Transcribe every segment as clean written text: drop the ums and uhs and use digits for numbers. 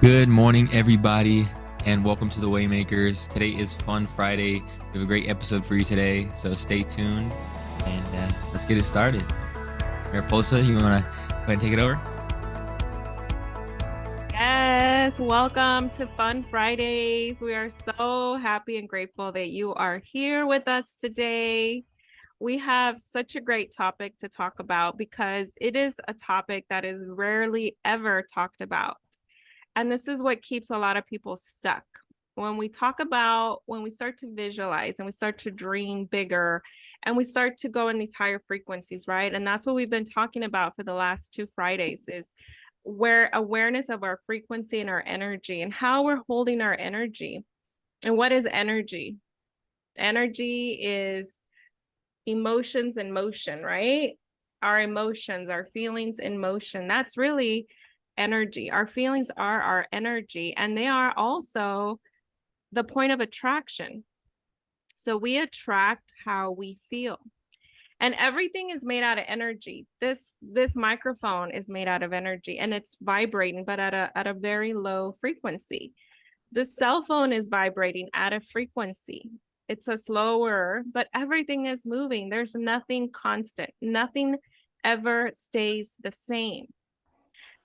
Good morning, everybody, and welcome to the Waymakers. Today is Fun Friday. We have a great episode for you today, so stay tuned and let's get it started. Mariposa, you want to go ahead and take it over? Yes, welcome to Fun Fridays. We are so happy and grateful that you are here with us today. We have such a great topic to talk about because it is a topic that is rarely ever talked about. And this is what keeps a lot of people stuck. When we start to visualize and we start to dream bigger and we start to go in these higher frequencies, right? And that's what we've been talking about for the last 2 Fridays is where awareness of our frequency and our energy and how we're holding our energy. And what is energy? Energy is emotions in motion, right? Our emotions, our feelings in motion. That's really energy. Our feelings are our energy, and they are also the point of attraction. So we attract how we feel. And everything is made out of energy. This microphone is made out of energy and it's vibrating, but at a very low frequency. The cell phone is vibrating at a frequency. It's a slower, but everything is moving. There's nothing constant. Nothing ever stays the same.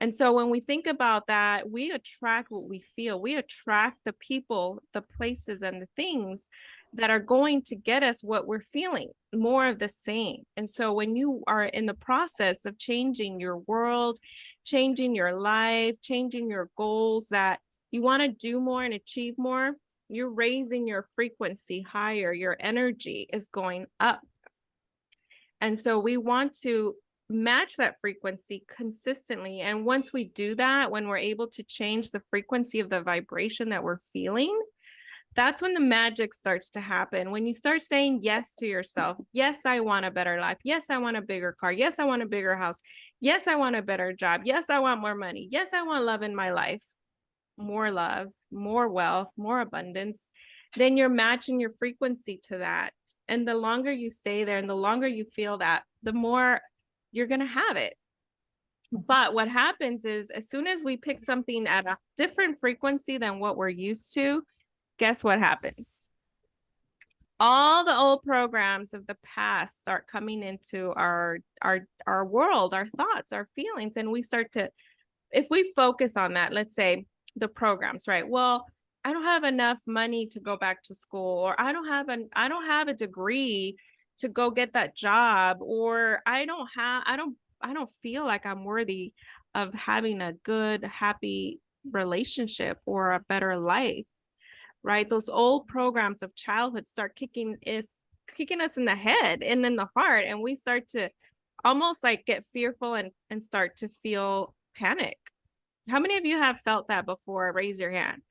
And so when we think about that, we attract what we feel. We attract the people, the places, and the things that are going to get us what we're feeling, more of the same. And so when you are in the process of changing your world, changing your life, changing your goals that you want to do more and achieve more, you're raising your frequency higher. Your energy is going up. And so we want to match that frequency consistently. And once we do that, when we're able to change the frequency of the vibration that we're feeling, that's when the magic starts to happen. When you start saying yes to yourself, yes, I want a better life. Yes, I want a bigger car. Yes, I want a bigger house. Yes, I want a better job. Yes, I want more money. Yes, I want love in my life, more love, more wealth, more abundance. Then you're matching your frequency to that. And the longer you stay there and the longer you feel that, the more you're going to have it. But what happens is, as soon as we pick something at a different frequency than what we're used to, guess what happens? All the old programs of the past start coming into our world, our thoughts, our feelings, and we start to, if we focus on that, let's say the programs, right? Well, I don't have enough money to go back to school, or I don't have a degree to go get that job, or I don't feel like I'm worthy of having a good, happy relationship or a better life, right? Those old programs of childhood start kicking us in the head and in the heart, and we start to almost like get fearful and start to feel panic. How many of you have felt that before? Raise your hand.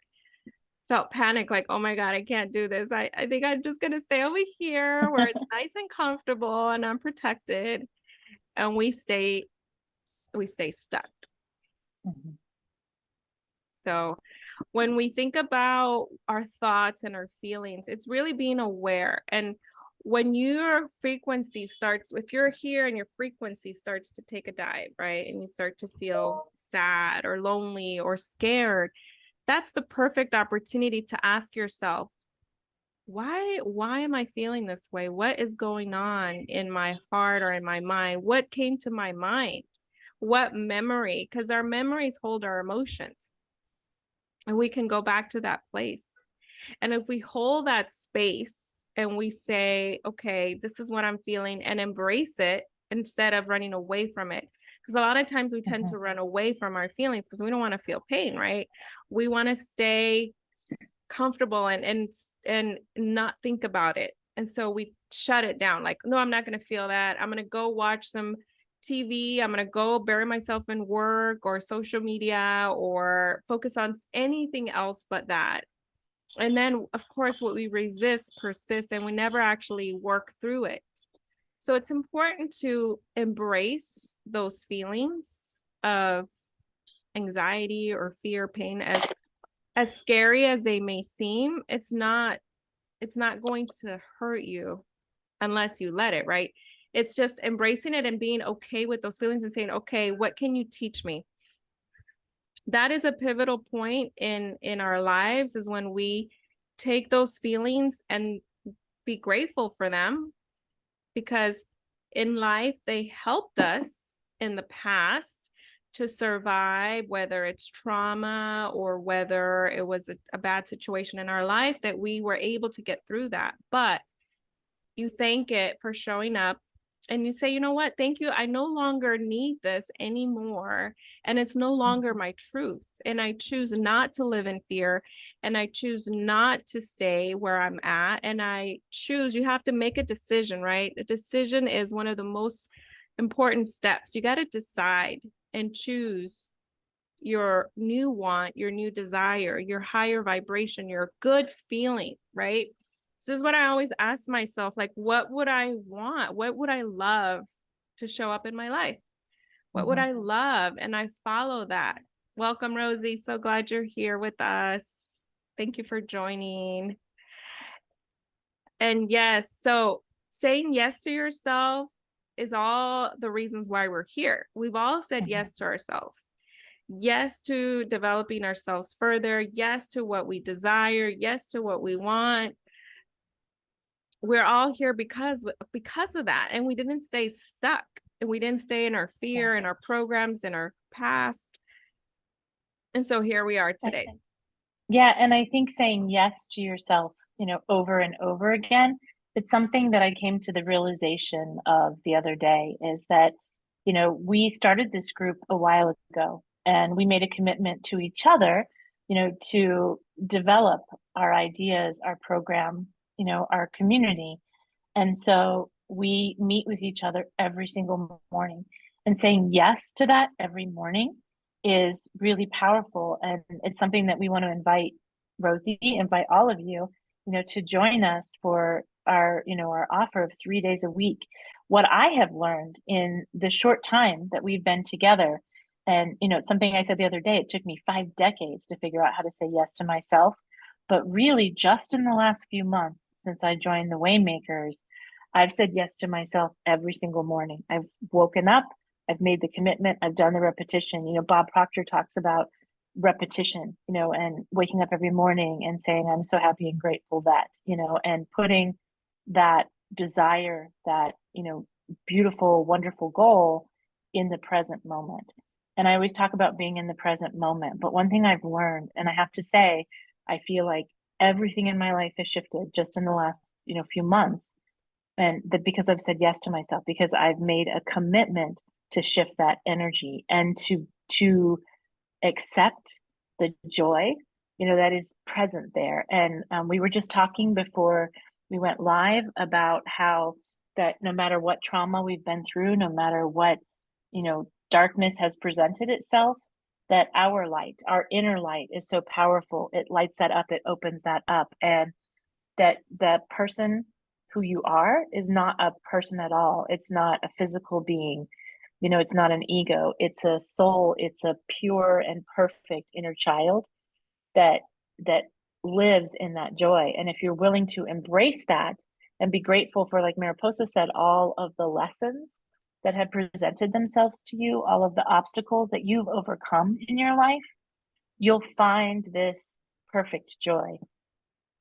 Felt panic, like, oh my God, I can't do this. I think I'm just gonna stay over here where it's nice and comfortable and I'm protected. And we stay stuck. Mhm. So when we think about our thoughts and our feelings, it's really being aware. And when your frequency starts, if you're here and your frequency starts to take a dive, right? And you start to feel sad or lonely or scared, that's the perfect opportunity to ask yourself, why am I feeling this way? What is going on in my heart or in my mind? What came to my mind? What memory? Because our memories hold our emotions. And we can go back to that place. And if we hold that space and we say, okay, this is what I'm feeling, and embrace it instead of running away from it. Because a lot of times we tend to run away from our feelings because we don't want to feel pain, right? We want to stay comfortable and not think about it. And so we shut it down. Like, no, I'm not going to feel that. I'm going to go watch some TV. I'm going to go bury myself in work or social media or focus on anything else but that. And then, of course, what we resist persists and we never actually work through it. So it's important to embrace those feelings of anxiety or fear, pain, as scary as they may seem. It's not going to hurt you unless you let it, right? It's just embracing it and being okay with those feelings and saying, okay, what can you teach me? that is a pivotal point in our lives, is when we take those feelings and be grateful for them, because in life they helped us in the past to survive, whether it's trauma or whether it was a bad situation in our life, that we were able to get through that. But you thank it for showing up, and you say, you know what, thank you, I no longer need this anymore, and it's no longer my truth, and I choose not to live in fear, and I choose not to stay where I'm at, and I choose. You have to make a decision, right? A decision is one of the most important steps. You got to decide and choose your new want, your new desire, your higher vibration, your good feeling, right? This is what I always ask myself, like, what would I want? What would I love to show up in my life? What would I love? And I follow that. Welcome, Rosie. So glad you're here with us. Thank you for joining. And yes, so saying yes to yourself is all the reasons why we're here. We've all said yes to ourselves. Yes to developing ourselves further. Yes to what we desire. Yes to what we want. We're all here because of that. And we didn't stay stuck, and we didn't stay in our fear and our programs and our past. And so here we are today. Yeah. And I think saying yes to yourself, over and over again, it's something that I came to the realization of the other day, is that, we started this group a while ago, and we made a commitment to each other, to develop our ideas, our program, our community. And so we meet with each other every single morning, and saying yes to that every morning is really powerful. And it's something that we want to invite Rosie, invite all of you, to join us for our offer of 3 days a week. What I have learned in the short time that we've been together, and it's something I said the other day, it took me 5 decades to figure out how to say yes to myself. But really, just in the last few months since I joined the Waymakers, I've said yes to myself every single morning. I've woken up, I've made the commitment, I've done the repetition. Bob Proctor talks about repetition, and waking up every morning and saying, I'm so happy and grateful that, and putting that desire, that, beautiful, wonderful goal in the present moment. And I always talk about being in the present moment. But one thing I've learned, and I have to say, I feel like everything in my life has shifted just in the last, few months. And that because I've said yes to myself, because I've made a commitment to shift that energy and to accept the joy, that is present there. And we were just talking before we went live about how that no matter what trauma we've been through, no matter what, darkness has presented itself, that our light, our inner light, is so powerful. It lights that up, it opens that up. And that the person who you are is not a person at all. It's not a physical being. It's not an ego. It's a soul. It's a pure and perfect inner child that lives in that joy. And if you're willing to embrace that and be grateful for, like Mariposa said, all of the lessons that have presented themselves to you, all of the obstacles that you've overcome in your life, you'll find this perfect joy.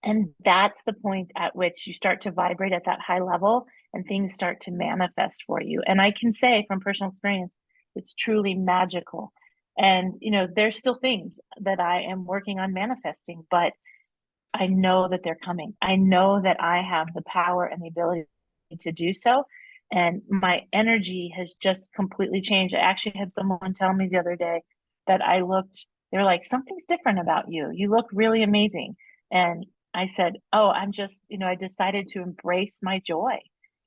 And that's the point at which you start to vibrate at that high level and things start to manifest for you. And I can say from personal experience, it's truly magical. And, there's still things that I am working on manifesting, but I know that they're coming. I know that I have the power and the ability to do so. And my energy has just completely changed. I actually had someone tell me the other day that they're like, something's different about you. You look really amazing. And I said, oh, I'm just, I decided to embrace my joy,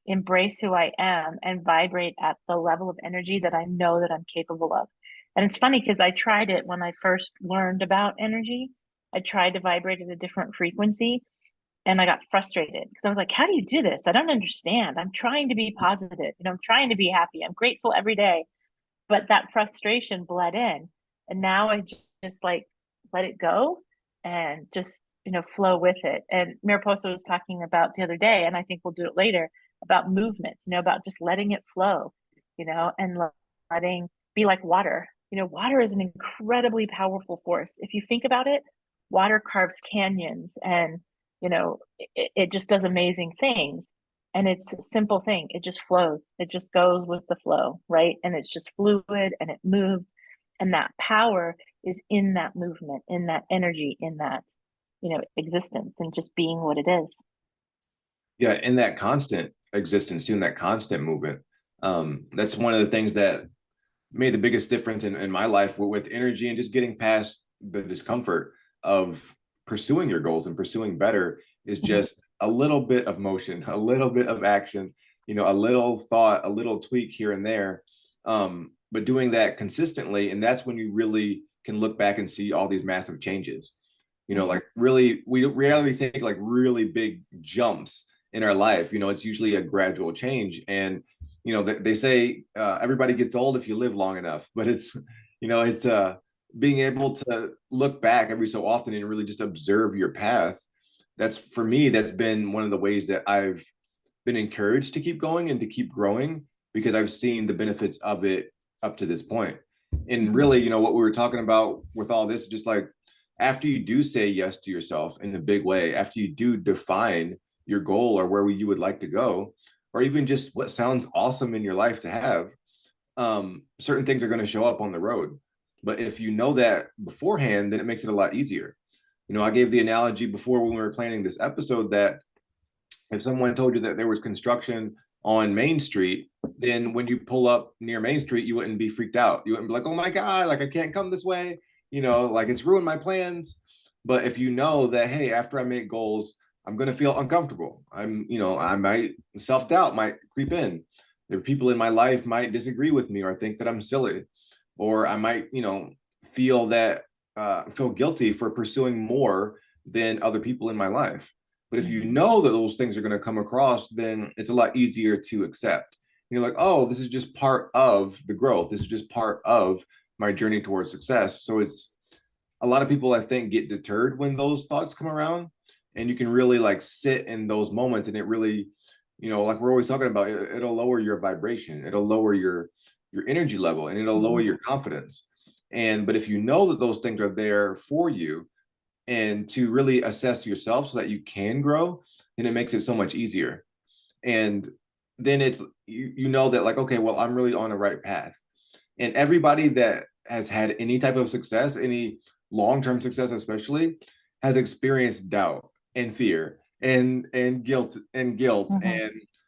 embrace who I am, and vibrate at the level of energy that I know that I'm capable of. And it's funny because I tried it when I first learned about energy. I tried to vibrate at a different frequency, and I got frustrated because I was like, how do you do this? I don't understand. I'm trying to be positive. I'm trying to be happy. I'm grateful every day. But that frustration bled in. And now I just like let it go and just, flow with it. And Mariposa was talking about the other day, and I think we'll do it later, about movement, about just letting it flow, and letting be like water, water is an incredibly powerful force. If you think about it, water carves canyons and, it just does amazing things. And it's a simple thing. It just flows. It just goes with the flow, right? And it's just fluid and it moves. And that power is in that movement, in that energy, in that, existence and just being what it is. Yeah, in that constant existence, too, in that constant movement. That's one of the things that made the biggest difference in my life with energy and just getting past the discomfort of pursuing your goals and pursuing better is just a little bit of motion, a little bit of action, a little thought, a little tweak here and there. But doing that consistently, and that's when you really can look back and see all these massive changes. Like really, we rarely take like really big jumps in our life. It's usually a gradual change. And they say everybody gets old if you live long enough, but it's being able to look back every so often and really just observe your path. That's, for me, that's been one of the ways that I've been encouraged to keep going and to keep growing, because I've seen the benefits of it up to this point. And really, what we were talking about with all this, just like after you do say yes to yourself in a big way, after you do define your goal or where you would like to go, or even just what sounds awesome in your life to have, certain things are going to show up on the road. But if you know that beforehand, then it makes it a lot easier. I gave the analogy before when we were planning this episode that if someone told you that there was construction on Main Street, then when you pull up near Main Street, you wouldn't be freaked out. You wouldn't be like, oh my God, like I can't come this way, like it's ruined my plans. But if you know that, hey, after I make goals, I'm going to feel uncomfortable. I might self-doubt might creep in. There are people in my life might disagree with me or think that I'm silly, or I might, feel guilty for pursuing more than other people in my life. But if you know that those things are going to come across, then it's a lot easier to accept. You're like, oh, this is just part of the growth. This is just part of my journey towards success. So it's a lot of people, I think, get deterred when those thoughts come around, and you can really like sit in those moments, and it really, like we're always talking about, it'll lower your vibration. It'll lower your energy level, and it'll lower your confidence. But if you know that those things are there for you, and to really assess yourself so that you can grow, then it makes it so much easier. And then it's, you know that like, okay, well, I'm really on the right path. And everybody that has had any type of success, any long-term success especially, has experienced doubt and fear and guilt and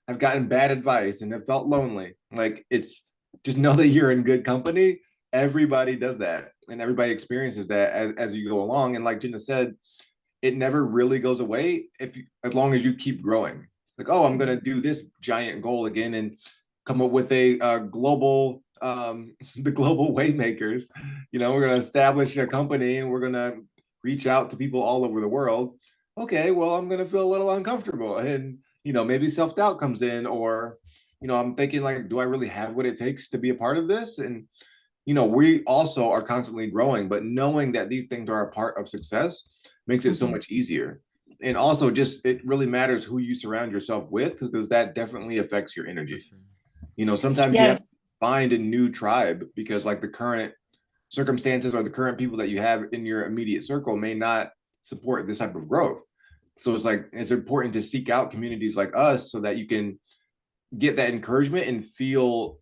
have gotten bad advice and have felt lonely. Like, it's just know that you're in good company. Everybody does that, and everybody experiences that as you go along. And like Jenna said, it never really goes away as long as you keep growing. Like, oh, I'm going to do this giant goal again and come up with a global, the global Waymakers. We're going to establish a company and we're going to reach out to people all over the world. Okay, well, I'm going to feel a little uncomfortable, and maybe self-doubt comes in, or I'm thinking like, do I really have what it takes to be a part of this? And we also are constantly growing, but knowing that these things are a part of success makes it so much easier. And also, just it really matters who you surround yourself with, because that definitely affects your energy. Sometimes you have to find a new tribe, because like the current circumstances or the current people that you have in your immediate circle may not support this type of growth. So it's important to seek out communities like us so that you can get that encouragement and feel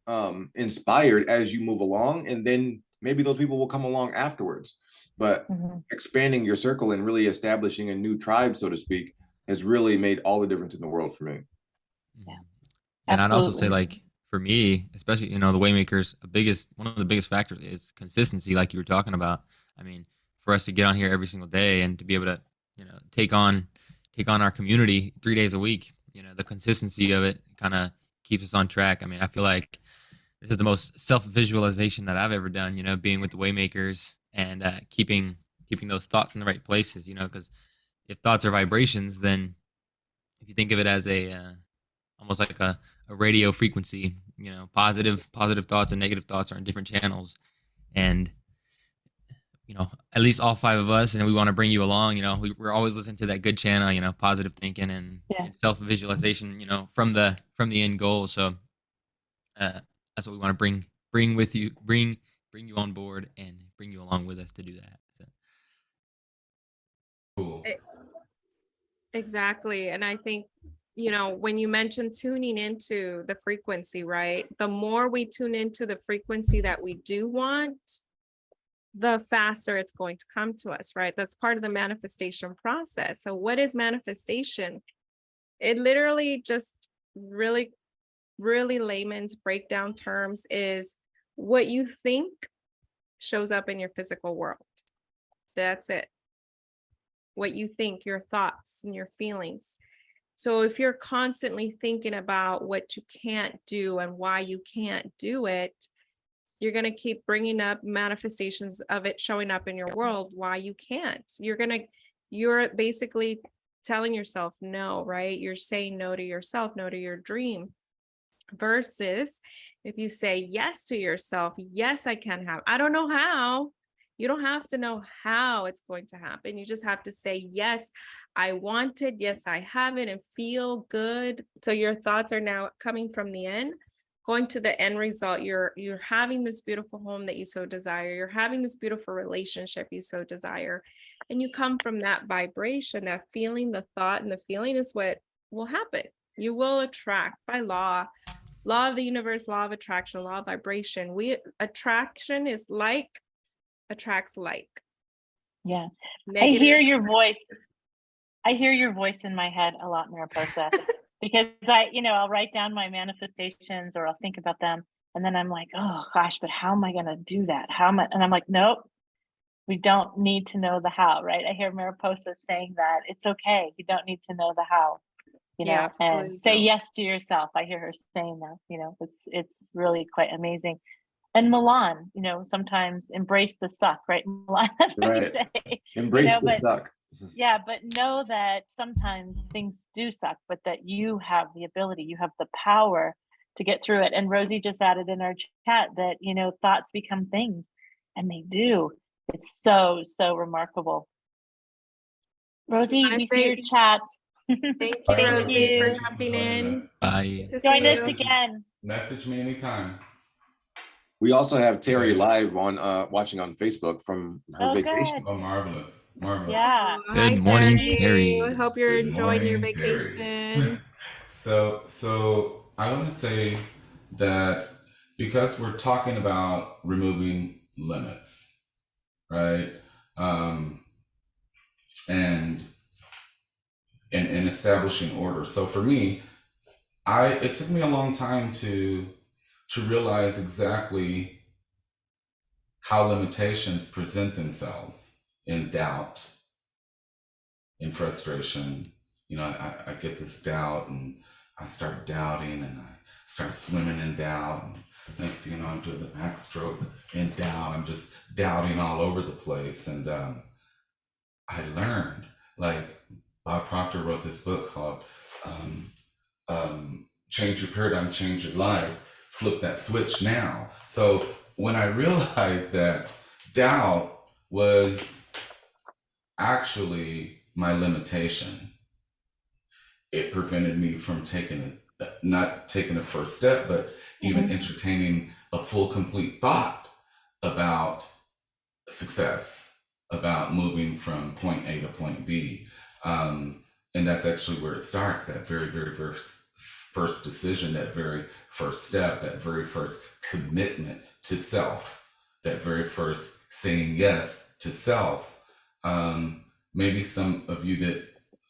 inspired as you move along. And then maybe those people will come along afterwards. But expanding your circle and really establishing a new tribe, so to speak, has really made all the difference in the world for me. Yeah. And I'd also say, like, for me, especially, the Waymakers, one of the biggest factors is consistency, like you were talking about. I mean, for us to get on here every single day and to be able to, take on our community 3 days a week, the consistency of it kind of keeps us on track. I mean, I feel like this is the most self-visualization that I've ever done, being with the Waymakers and keeping those thoughts in the right places, because if thoughts are vibrations, then if you think of it as almost like a radio frequency, positive thoughts and negative thoughts are in different channels. And at least all five of us, and we want to bring you along. We're always listening to that good channel, positive thinking and self-visualization, from the end goal. So that's what we want to bring bring you on board and bring you along with us to do that. So Cool. Exactly. And I think, when you mention tuning into the frequency, right? The more we tune into the frequency that we do want, the faster it's going to come to us, right? That's part of the manifestation process. So what is manifestation? It literally just really, really layman's breakdown terms is what you think shows up in your physical world. That's it. What you think, your thoughts and your feelings. So if you're constantly thinking about what you can't do and why you can't do it, you're going to keep bringing up manifestations of it showing up in your world, why you can't. You're basically telling yourself no, right? You're saying no to yourself, no to your dream. Versus if you say yes to yourself, yes, I can have, I don't know how. You don't have to know how it's going to happen. You just have to say, yes, I want it. Yes, I have it, and feel good. So your thoughts are now coming from the end, going to the end result. You're having this beautiful home that you so desire. You're having this beautiful relationship you so desire. And you come from that vibration, that feeling, the thought, and the feeling is what will happen. You will attract by law of the universe, law of attraction, law of vibration. Attraction is like attracts like. Yeah. Negative. I hear your voice. I hear your voice in my head a lot, Mariposa, because I'll write down my manifestations or I'll think about them. And then I'm like, oh gosh, but how am I going to do that? And I'm like, nope, we don't need to know the how, right? I hear Mariposa saying that it's okay. You don't need to know the how, Yeah, and absolutely say don't. yes to yourself. I hear her saying that, it's really quite amazing. And Milan, sometimes embrace the suck, right? Milan, that's what you Right. say. Embrace the but suck. yeah, but know that sometimes things do suck, but that you have the ability, you have the power to get through it. And Rosie just added in our chat that, thoughts become things, and they do. It's so, so remarkable. Rosie, wanna we see say your chat. Thank you, Thank Rosie, for you. jumping joining in. us. bye. Good to Join see us you. again. Message me anytime. We also have Terry Yeah. live on watching on Facebook from her Oh, vacation. good. Oh, marvelous. Marvelous. Yeah. Oh, Good hi, morning, Terry. Terry. I hope you're Good enjoying your morning, Terry. vacation. So I want to say that because we're talking about removing limits, right? And establishing order. So for me, it took me a long time to realize exactly how limitations present themselves in doubt, in frustration. I get this doubt and I start doubting and I start swimming in doubt. And next thing you know, I'm doing the backstroke in doubt. I'm just doubting all over the place. And I learned, like Bob Proctor wrote this book called Change Your Paradigm, Change Your Life, flip that switch now. So when I realized that doubt was actually my limitation, it prevented me from not taking a first step, but even entertaining a full, complete thought about success, about moving from point A to point B. And that's actually where it starts, that very, very first decision, that very first step, that very first commitment to self, that very first saying yes to self. Maybe some of you that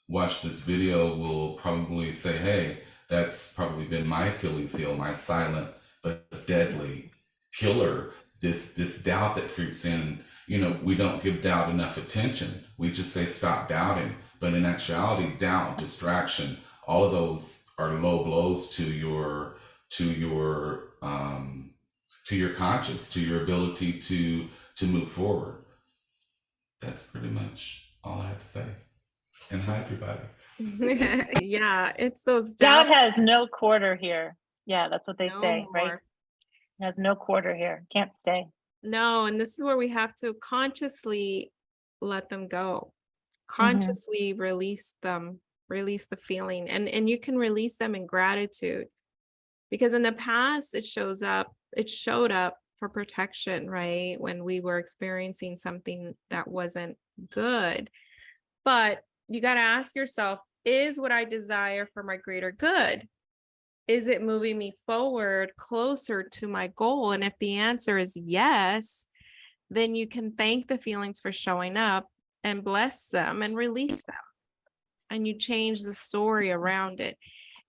watch this video will probably say, hey, that's probably been my Achilles heel, my silent but deadly killer, this doubt that creeps in. We don't give doubt enough attention. We just say stop doubting. But in actuality, doubt, distraction, all of those are low blows to your conscience, to your ability to move forward. That's pretty much all I have to say. And hi, everybody. Yeah, it's those Doubt doubts. has no quarter here. Yeah, that's what they No say, right? more. It has no quarter here. Can't stay. No, and this is where we have to consciously let them go. Mm-hmm. Consciously release them, release the feeling. And you can release them in gratitude. Because in the past it showed up for protection, right? When we were experiencing something that wasn't good. But you got to ask yourself, is what I desire for my greater good? Is it moving me forward closer to my goal? And if the answer is yes, then you can thank the feelings for showing up and bless them and release them. And you change the story around it.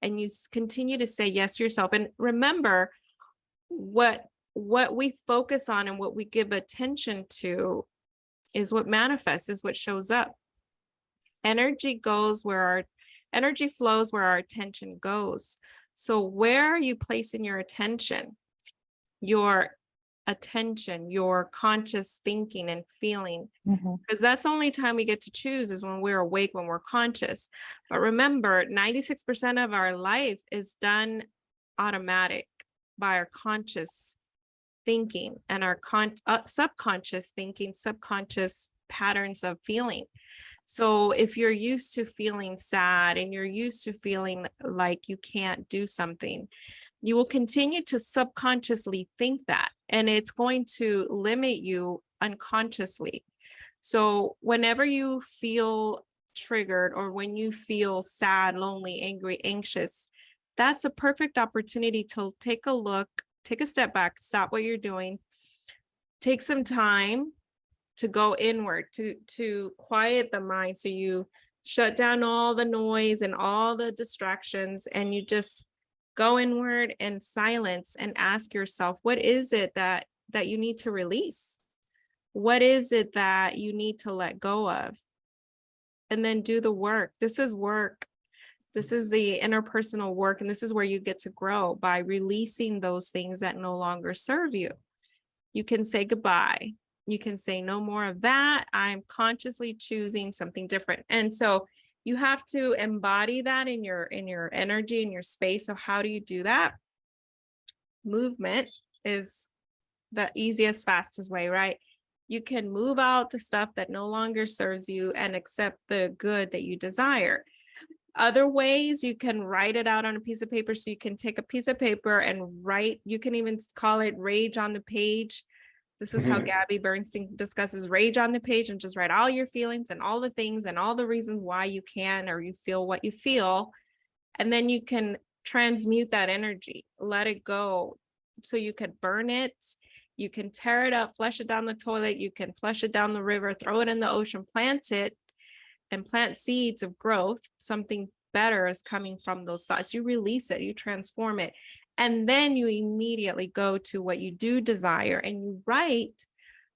And you continue to say yes to yourself. And remember, what we focus on and what we give attention to is what manifests, is what shows up. Energy flows where our attention goes. So where are you placing your attention? Your conscious thinking and feeling, because that's the only time we get to choose, is when we're awake, when we're conscious. But remember, 96% of our life is done automatic by our conscious thinking and our subconscious thinking, subconscious patterns of feeling. So if you're used to feeling sad and you're used to feeling like you can't do something, you will continue to subconsciously think that, and it's going to limit you unconsciously. So whenever you feel triggered, or when you feel sad, lonely, angry, anxious, that's a perfect opportunity to take a look, take a step back, stop what you're doing, take some time to go inward, to quiet the mind. So you shut down all the noise and all the distractions, and you just go inward in silence and ask yourself, what is it that you need to release? What is it that you need to let go of? And then do the work. This is work. This is the interpersonal work. And this is where you get to grow, by releasing those things that no longer serve you. You can say goodbye. You can say no more of that. I'm consciously choosing something different. And so you have to embody that in your energy, in your space. So how do you do that? Movement is the easiest, fastest way, right? You can move out the stuff that no longer serves you and accept the good that you desire. Other ways, you can write it out on a piece of paper. So you can take a piece of paper and write, you can even call it rage on the page. This is how Gabby Bernstein discusses rage on the page, and just write all your feelings and all the things and all the reasons why you can, or you feel what you feel. And then you can transmute that energy, let it go. So you could burn it, you can tear it up, flush it down the toilet, you can flush it down the river, throw it in the ocean, plant it, and plant seeds of growth. Something better is coming from those thoughts. You release it, you transform it. And then you immediately go to what you do desire, and you write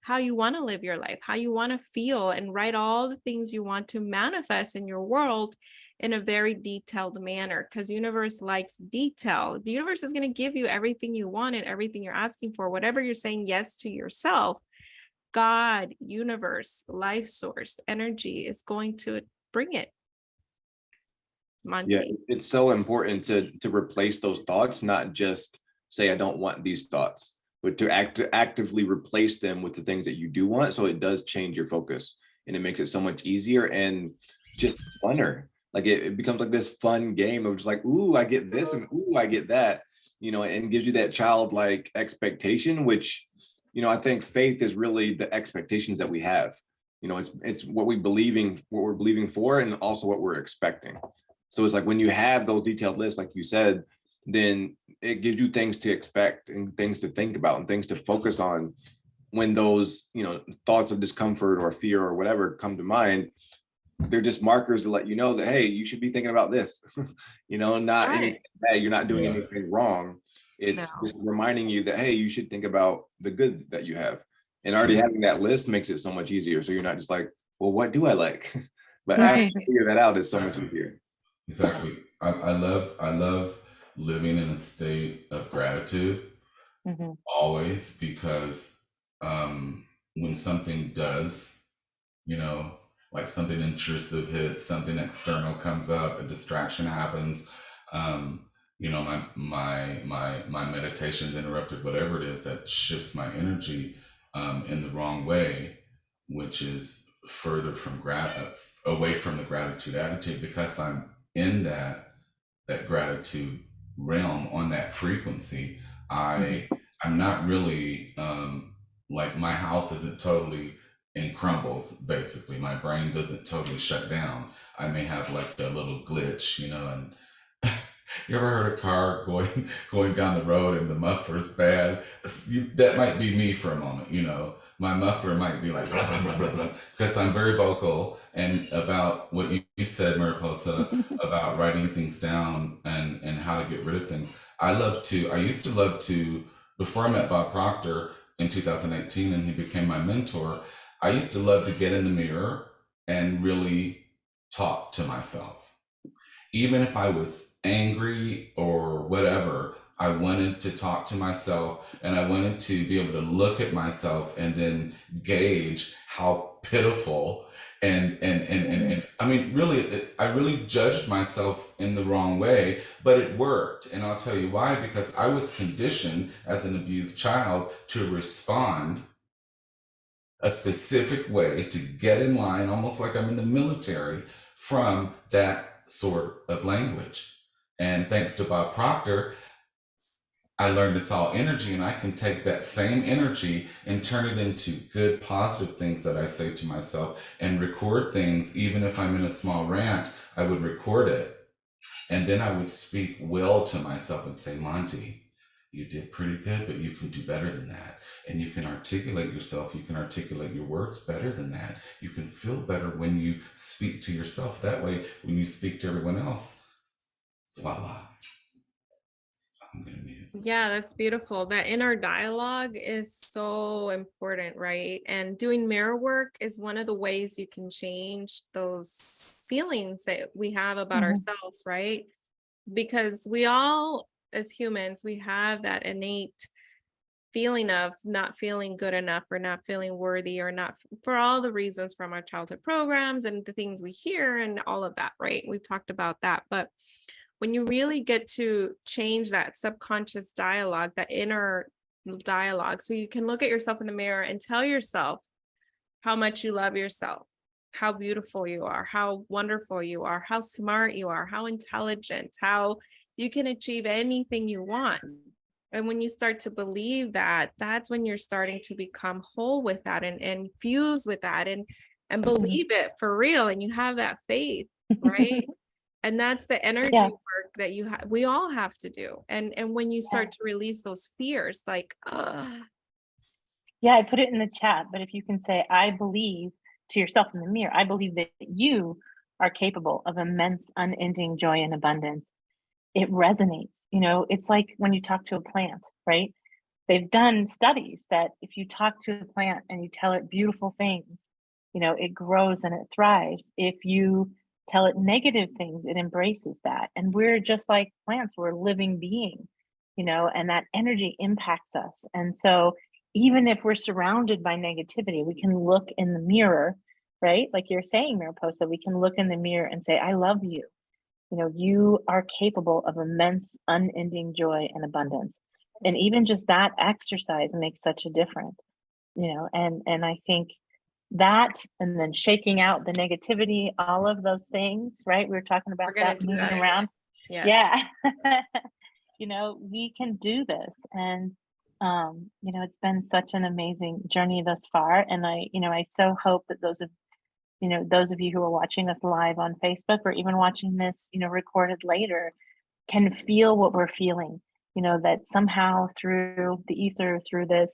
how you want to live your life, how you want to feel, and write all the things you want to manifest in your world in a very detailed manner, because the universe likes detail. The universe is going to give you everything you want and everything you're asking for, whatever you're saying yes to yourself. God, universe, life source, energy is going to bring it. Monty. Yeah, it's so important to replace those thoughts, not just say I don't want these thoughts, but to actively replace them with the things that you do want. So it does change your focus, and it makes it so much easier and just funner. Like it becomes like this fun game of just like, ooh, I get this, and ooh, I get that, and gives you that childlike expectation, which, I think faith is really the expectations that we have. It's what we're believing for, and also what we're expecting. So it's like when you have those detailed lists, like you said, then it gives you things to expect and things to think about and things to focus on when those, thoughts of discomfort or fear or whatever come to mind. They're just markers to let you know that, hey, you should be thinking about this, not anything bad. You're not doing anything wrong. It's just reminding you that, hey, you should think about the good that you have. And already having that list makes it so much easier. So you're not just like, well, what do I like? But after you figure that out, it's so much easier. Exactly. I love living in a state of gratitude always, because when something does, like something intrusive hits, something external comes up, a distraction happens, my meditation's interrupted, whatever it is that shifts my energy in the wrong way, which is further from away from the gratitude attitude, because I'm in that gratitude realm, on that frequency, I I'm not really like my house isn't totally in crumbles. Basically, my brain doesn't totally shut down. I may have like a little glitch, you know. And you ever heard a car going down the road and the muffler's bad? That might be me for a moment, you know. My muffler might be like blah blah blah blah blah because I'm very vocal. And about what you said, Mariposa, about writing things down and how to get rid of things. I used to love to, before I met Bob Proctor in 2018 and he became my mentor, I used to love to get in the mirror and really talk to myself. Even if I was angry or whatever, I wanted to talk to myself and I wanted to be able to look at myself and then gauge how pitiful and I mean, really, I really judged myself in the wrong way, but it worked. And I'll tell you why, because I was conditioned as an abused child to respond a specific way, to get in line, almost like I'm in the military, from that sort of language. And thanks to Bob Proctor, I learned it's all energy, and I can take that same energy and turn it into good, positive things that I say to myself and record things. Even if I'm in a small rant, I would record it. And then I would speak well to myself and say, Monty, you did pretty good, but you can do better than that. And you can articulate yourself. You can articulate your words better than that. You can feel better when you speak to yourself. That way, when you speak to everyone else, voila. I'm going to mute. Yeah, that's beautiful. That inner dialogue is so important, right? And doing mirror work is one of the ways you can change those feelings that we have about ourselves, right? Because we all, as humans, we have that innate feeling of not feeling good enough or not feeling worthy or not, for all the reasons from our childhood programs and the things we hear and all of that, right? We've talked about that. But when you really get to change that subconscious dialogue, that inner dialogue, so you can look at yourself in the mirror and tell yourself how much you love yourself, how beautiful you are, how wonderful you are, how smart you are, how intelligent, how you can achieve anything you want. And when you start to believe that, that's when you're starting to become whole with that and fuse with that and believe it for real. And you have that faith, right? And that's the energy work that we all have to do. And when you start to release those fears, like, yeah, I put it in the chat, but if you can say, I believe to yourself in the mirror, I believe that you are capable of immense, unending joy and abundance. It resonates. You know, it's like when you talk to a plant, right? They've done studies that if you talk to a plant and you tell it beautiful things, you know, it grows and it thrives. If you tell it negative things, it embraces that. And we're just like plants, we're a living being, you know, and that energy impacts us. And so even if we're surrounded by negativity, we can look in the mirror, right? Like you're saying, Mariposa, we can look in the mirror and say, I love you. You know, you are capable of immense, unending joy and abundance. And even just that exercise makes such a difference, you know, and I think that, and then shaking out the negativity, all of those things, right? We were talking about that moving around. Yes. Yeah. You know, we can do this. And, you know, it's been such an amazing journey thus far. And I so hope that those of you who are watching us live on Facebook or even watching this, you know, recorded later can feel what we're feeling, you know, that somehow through the ether, through this,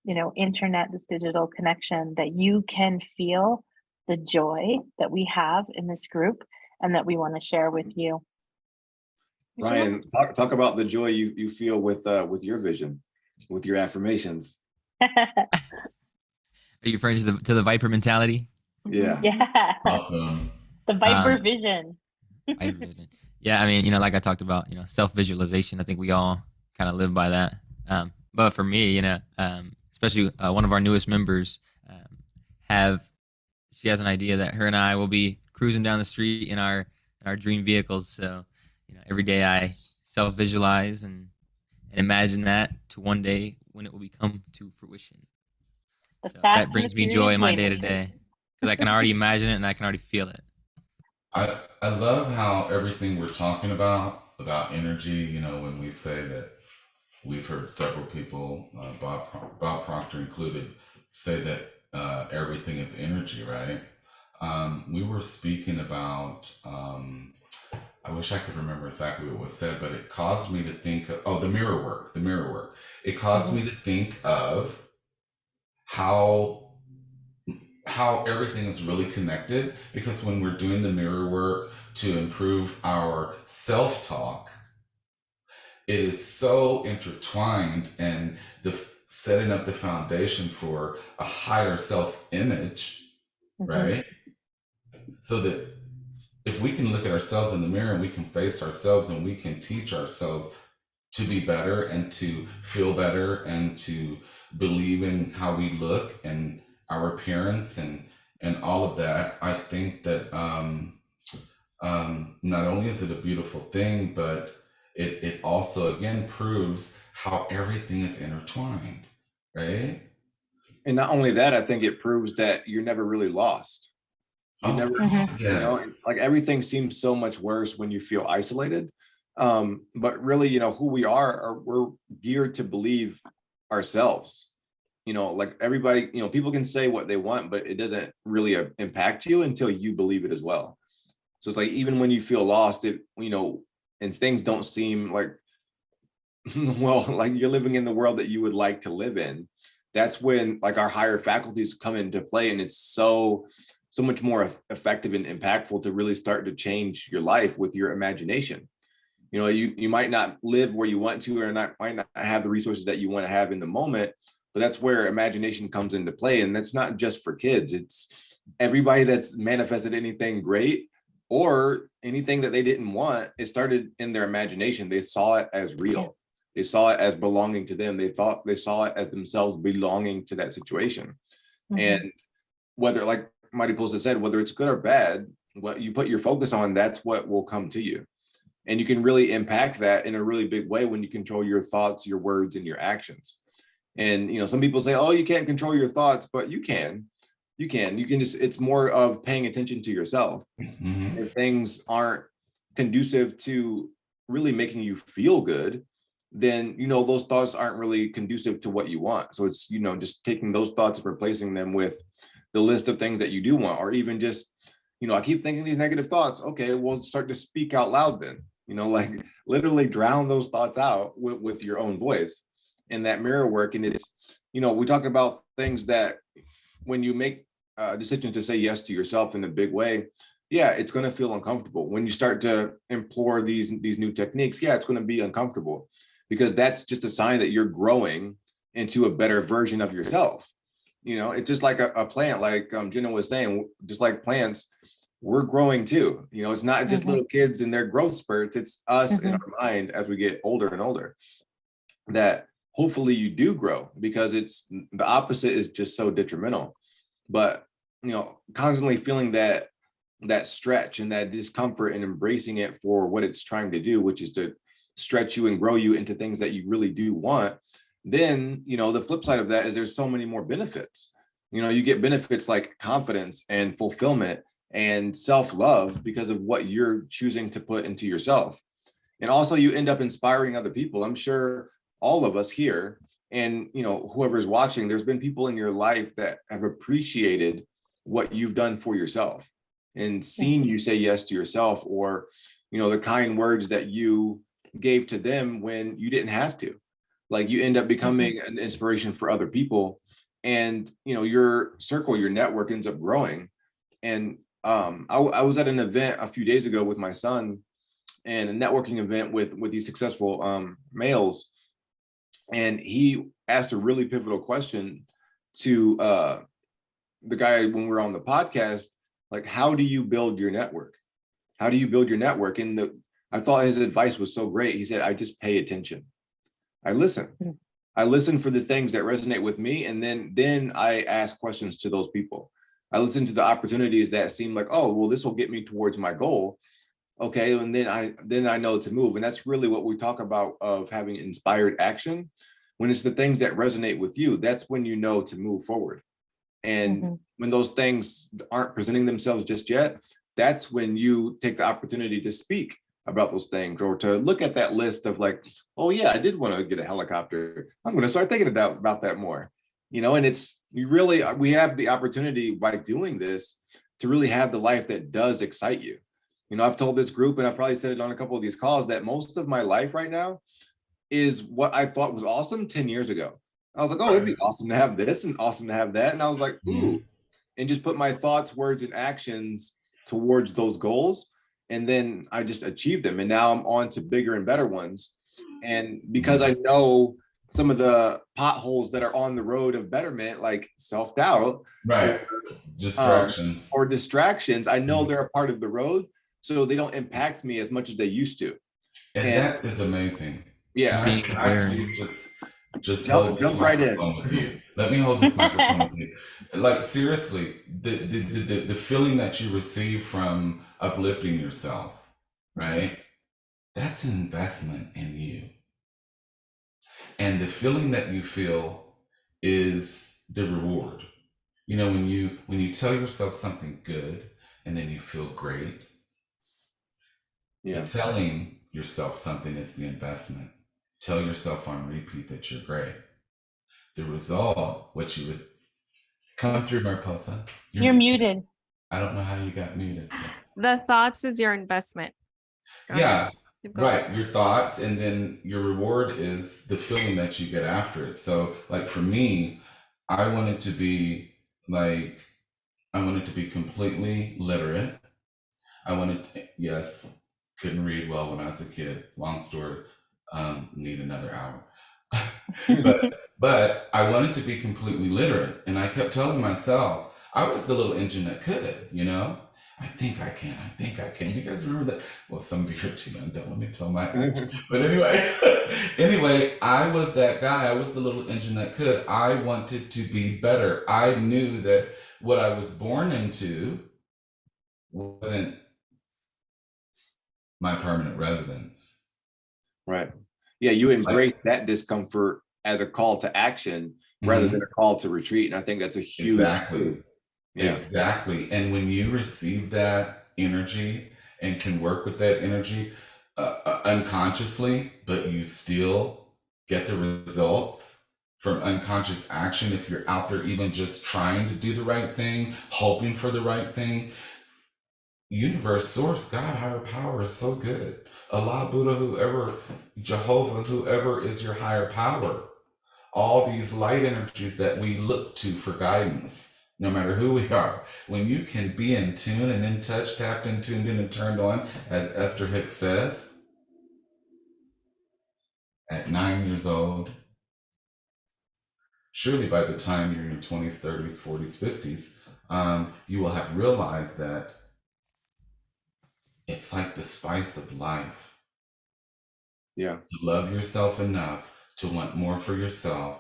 you know, internet, this digital connection, that you can feel the joy that we have in this group and that we want to share with you. Ryan, talk about the joy you feel with your vision, with your affirmations. Are you referring to the Viper mentality? Yeah. Yeah. Awesome. The Viper vision. Viper vision. Yeah, I mean, you know, like I talked about, you know, self-visualization. I think we all kind of live by that. But for me, you know, especially one of our newest members, she has an idea that her and I will be cruising down the street in our dream vehicles. So, you know, every day I self-visualize and imagine that to one day when it will become to fruition. So that brings me joy in my day to day because I can already imagine it and I can already feel it. I love how everything we're talking about energy, you know, when we say that we've heard several people, Bob Proctor included, say that everything is energy, right? We were speaking about, I wish I could remember exactly what was said, but it caused me to think of, the mirror work. It caused me to think of how everything is really connected, because when we're doing the mirror work to improve our self-talk, it is so intertwined, and setting up the foundation for a higher self-image, right? So that if we can look at ourselves in the mirror and we can face ourselves and we can teach ourselves to be better and to feel better and to believe in how we look and our appearance and all of that, I think that not only is it a beautiful thing, but it also again proves how everything is intertwined, right? And not only that, I think it proves that you're never really lost. You never, Yes. like everything seems so much worse when you feel isolated. But really, who we are, we're geared to believe ourselves. Like everybody, people can say what they want, but it doesn't really impact you until you believe it as well. So it's like, even when you feel lost, and things don't seem like, well, like you're living in the world that you would like to live in, that's when like our higher faculties come into play. And it's so much more effective and impactful to really start to change your life with your imagination. You might not live where you want to, or might not have the resources that you want to have in the moment, but that's where imagination comes into play. And that's not just for kids. It's everybody that's manifested anything great or anything that they didn't want. It started in their imagination. They saw it as real. They saw it as belonging to them. They saw it as themselves belonging to that situation. And whether, like Mariposa said, whether it's good or bad, what you put your focus on, that's what will come to you. And you can really impact that in a really big way when you control your thoughts, your words, and your actions. And some people say, oh, you can't control your thoughts, but you can just, it's more of paying attention to yourself. If things aren't conducive to really making you feel good, then those thoughts aren't really conducive to what you want. So it's just taking those thoughts and replacing them with the list of things that you do want, or even just I keep thinking these negative thoughts. Okay, well, start to speak out loud then. Like literally drown those thoughts out with your own voice and that mirror work. And it's we talk about things that when you make a decision to say yes to yourself in a big way, yeah, it's going to feel uncomfortable. When you start to implore these new techniques, yeah, it's going to be uncomfortable, because that's just a sign that you're growing into a better version of yourself. It's just like a plant, like Jenna was saying, just like plants, we're growing too. It's not just little kids and their growth spurts, it's us in our mind as we get older and older, that hopefully you do grow, because it's the opposite is just so detrimental. But constantly feeling that stretch and that discomfort and embracing it for what it's trying to do, which is to stretch you and grow you into things that you really do want, then the flip side of that is there's so many more benefits. You get benefits like confidence and fulfillment and self-love because of what you're choosing to put into yourself. And also you end up inspiring other people. I'm sure all of us here, and whoever's watching, there's been people in your life that have appreciated what you've done for yourself and seen you say yes to yourself, or the kind words that you gave to them when you didn't have to. Like you end up becoming an inspiration for other people, and your circle, your network ends up growing. And I was at an event a few days ago with my son, and a networking event with these successful males, and he asked a really pivotal question to the guy when we were on the podcast, like, how do you build your network? How do you build your network? And I thought his advice was so great. He said, I just pay attention. I listen. I listen for the things that resonate with me, and then I ask questions to those people. I listen to the opportunities that seem like, oh, well, this will get me towards my goal. Okay, and then I know to move. And that's really what we talk about, of having inspired action. When it's the things that resonate with you, that's when you know to move forward. And when those things aren't presenting themselves just yet, that's when you take the opportunity to speak about those things, or to look at that list of like, oh yeah, I did want to get a helicopter. I'm going to start thinking about that more, and we have the opportunity by doing this to really have the life that does excite you. I've told this group, and I've probably said it on a couple of these calls, that most of my life right now is what I thought was awesome 10 years ago. I was like, oh, it'd be awesome to have this and awesome to have that. And I was like, ooh, and just put my thoughts, words, and actions towards those goals. And then I just achieved them. And now I'm on to bigger and better ones. And because I know some of the potholes that are on the road of betterment, like self-doubt, right, distractions, or distractions, I know they're a part of the road, so they don't impact me as much as they used to. And that is amazing. Yeah. Can I please just hold this microphone with you? Let me hold this microphone with you. Like, seriously, the feeling that you receive from uplifting yourself, right? That's an investment in you. And the feeling that you feel is the reward. When you tell yourself something good and then you feel great, telling yourself something is the investment. Tell yourself on repeat that you're great. The result, what you would come through, Mariposa. You're muted. I don't know how you got muted. The thoughts is your investment. Right. Your thoughts, and then your reward is the feeling that you get after it. So, like, for me, I wanted to be completely literate. Couldn't read well when I was a kid. Long story. Need another hour. but I wanted to be completely literate, and I kept telling myself I was the little engine that could. I think I can. You guys remember that? Well, some of you are too young. Don't let me tell my age. But anyway, I was that guy. I was the little engine that could. I wanted to be better. I knew that what I was born into wasn't my permanent residence. Right. Yeah, you embrace that discomfort as a call to action rather than a call to retreat. And I think that's a huge... Exactly. And when you receive that energy and can work with that energy unconsciously, but you still get the results from unconscious action, if you're out there even just trying to do the right thing, hoping for the right thing, universe, source, God, higher power is so good. Allah, Buddha, whoever, Jehovah, whoever is your higher power, all these light energies that we look to for guidance, no matter who we are, when you can be in tune and in touch, tapped in, tuned in, and turned on, as Esther Hicks says, at 9 years old, surely by the time you're in your 20s, 30s, 40s, 50s, you will have realized that it's like the spice of life. Yeah. To love yourself enough to want more for yourself.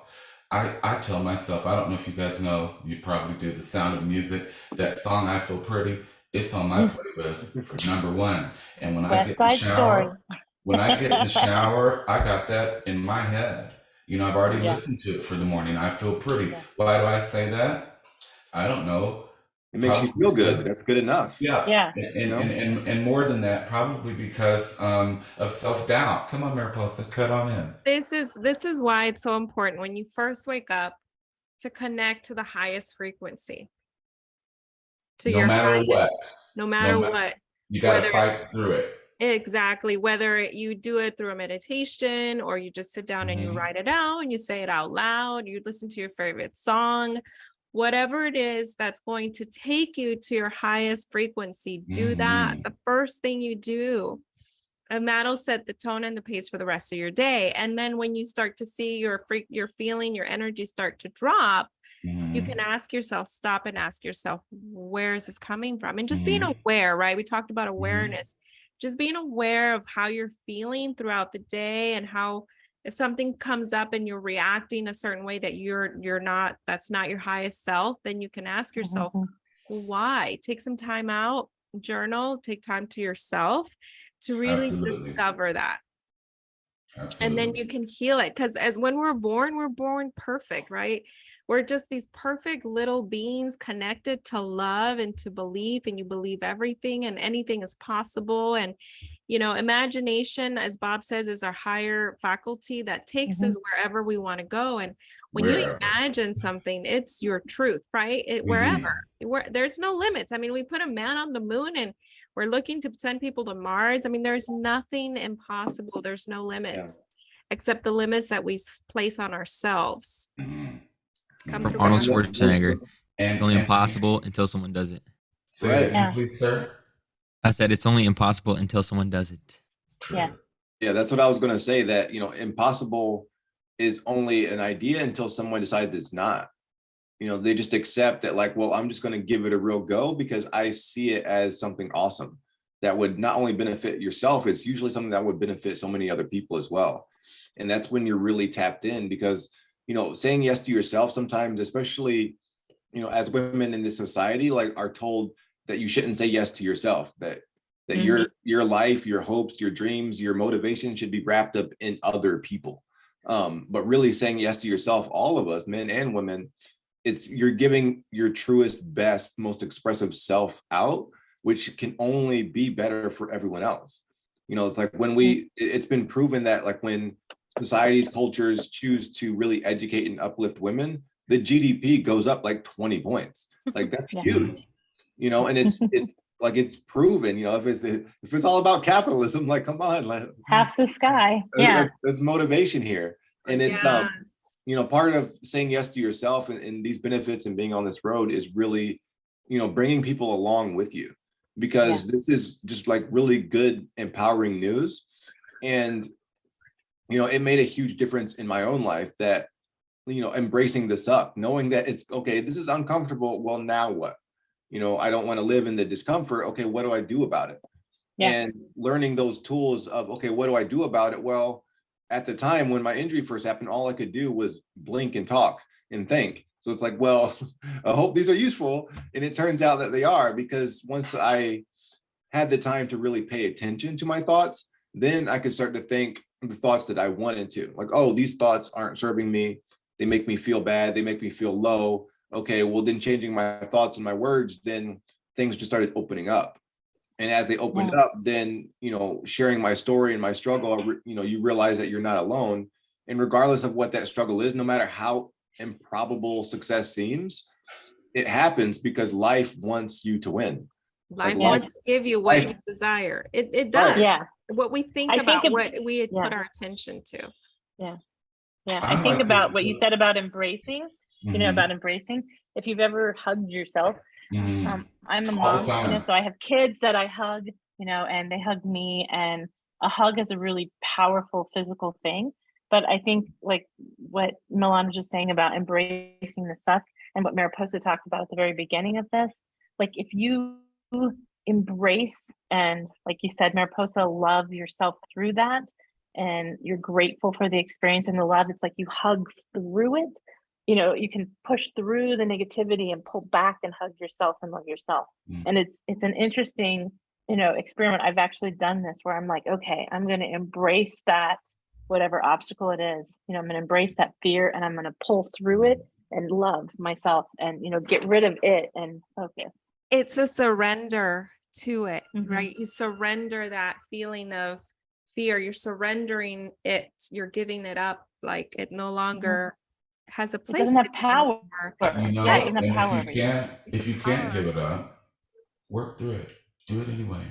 I tell myself, I don't know if you guys know, you probably do, The Sound of Music, that song, I Feel Pretty, it's on my playlist for number one. And when I get in the shower, I got that in my head. I've already listened to it for the morning. I feel pretty. Yeah. Why do I say that? I don't know. It makes you feel good. That's good enough. Yeah. And more than that, probably because of self-doubt. Come on, Mariposa, cut on in. This is why it's so important when you first wake up to connect to the highest frequency. No matter what. No matter what. You got to fight through it. Exactly. Whether you do it through a meditation or you just sit down and you write it out and you say it out loud, you listen to your favorite song, whatever it is that's going to take you to your highest frequency, do that the first thing you do. And that'll set the tone and the pace for the rest of your day. And then when you start to see your feeling, your energy start to drop, you can stop and ask yourself, where is this coming from? And just being aware, right? We talked about awareness, just being aware of how you're feeling throughout the day, and how, if something comes up and you're reacting a certain way that that's not your highest self, then you can ask yourself, why? Take some time out, journal, take time to yourself to really discover that. Absolutely. And then you can heal it. Because when we're born perfect, right? We're just these perfect little beings connected to love and to belief, and you believe everything and anything is possible. And imagination, as Bob says, is our higher faculty that takes us wherever we want to go. And when you Wherever. imagine something, it's your truth, right? Wherever, there's no limits. I mean, we put a man on the moon and we're looking to send people to Mars. I mean, there's nothing impossible. There's no limits except the limits that we place on ourselves. Mhm. Come From through Arnold God. Schwarzenegger. And It's only and- impossible until someone does it. Say it Right. again, Yeah. please, sir. I said it's only impossible until someone does it. True. Yeah. Yeah, that's what I was going to say, that, impossible is only an idea until someone decides it's not. They just accept that, like, well, I'm just going to give it a real go because I see it as something awesome that would not only benefit yourself, it's usually something that would benefit so many other people as well. And that's when you're really tapped in, because, saying yes to yourself sometimes, especially, as women in this society, like, are told that you shouldn't say yes to yourself, that your life, your hopes, your dreams, your motivation should be wrapped up in other people. But really saying yes to yourself, all of us, men and women, you're giving your truest, best, most expressive self out, which can only be better for everyone else. It's like when it's been proven that, like, when societies, cultures choose to really educate and uplift women, the GDP goes up like 20 points. Like, that's huge, and it's like, it's proven, if it's all about capitalism, like, come on, Half the sky. Yeah. there's motivation here. And it's Yes. part of saying yes to yourself and these benefits and being on this road is really, bringing people along with you, because this is just, like, really good, empowering news. And it made a huge difference in my own life, that embracing the suck, knowing that it's okay, this is uncomfortable, well, now what? I don't want to live in the discomfort. Okay, what do I do about it? Yeah. And learning those tools of, okay, what do I do about it? Well, at the time when my injury first happened, all I could do was blink and talk and think. So it's like, well, I hope these are useful. And it turns out that they are, because once I had the time to really pay attention to my thoughts, then I could start to think the thoughts that I wanted to. Like, oh, these thoughts aren't serving me. They make me feel bad. They make me feel low. Okay, well, then changing my thoughts and my words, then things just started opening up. And as they opened up, then, sharing my story and my struggle, you realize that you're not alone. And regardless of what that struggle is, no matter how improbable success seems, it happens because life wants you to win. Life Like, wants to give you what life- you desire. It does. Yeah. What we think I about, think what we yeah. put our attention to. Yeah. I I think like about this what you too. said about embracing, Mhm. about embracing. If you've ever hugged yourself, Mhm. I'm a All the mom, time. so I have kids that I hug, and they hug me, and a hug is a really powerful physical thing. But I think, like what Milan was just saying about embracing the suck, and what Mariposa talked about at the very beginning of this, like, if you embrace and, like you said, Mariposa, love yourself through that, and you're grateful for the experience and the love, it's like you hug through it. You can push through the negativity and pull back and hug yourself and love yourself. Mm. And it's an interesting, experiment. I've actually done this where I'm like, okay, I'm going to embrace that, whatever obstacle it is, I'm going to embrace that fear, and I'm going to pull through it and love myself and, get rid of it and focus. It's a surrender to it, Mhm. right? You surrender that feeling of fear. You're surrendering it. You're giving it up. Like, it no longer has a It place. doesn't have in you power. anymore. Yeah, it doesn't have And power if over you you. can't, give it up, work through it. Do it anyway.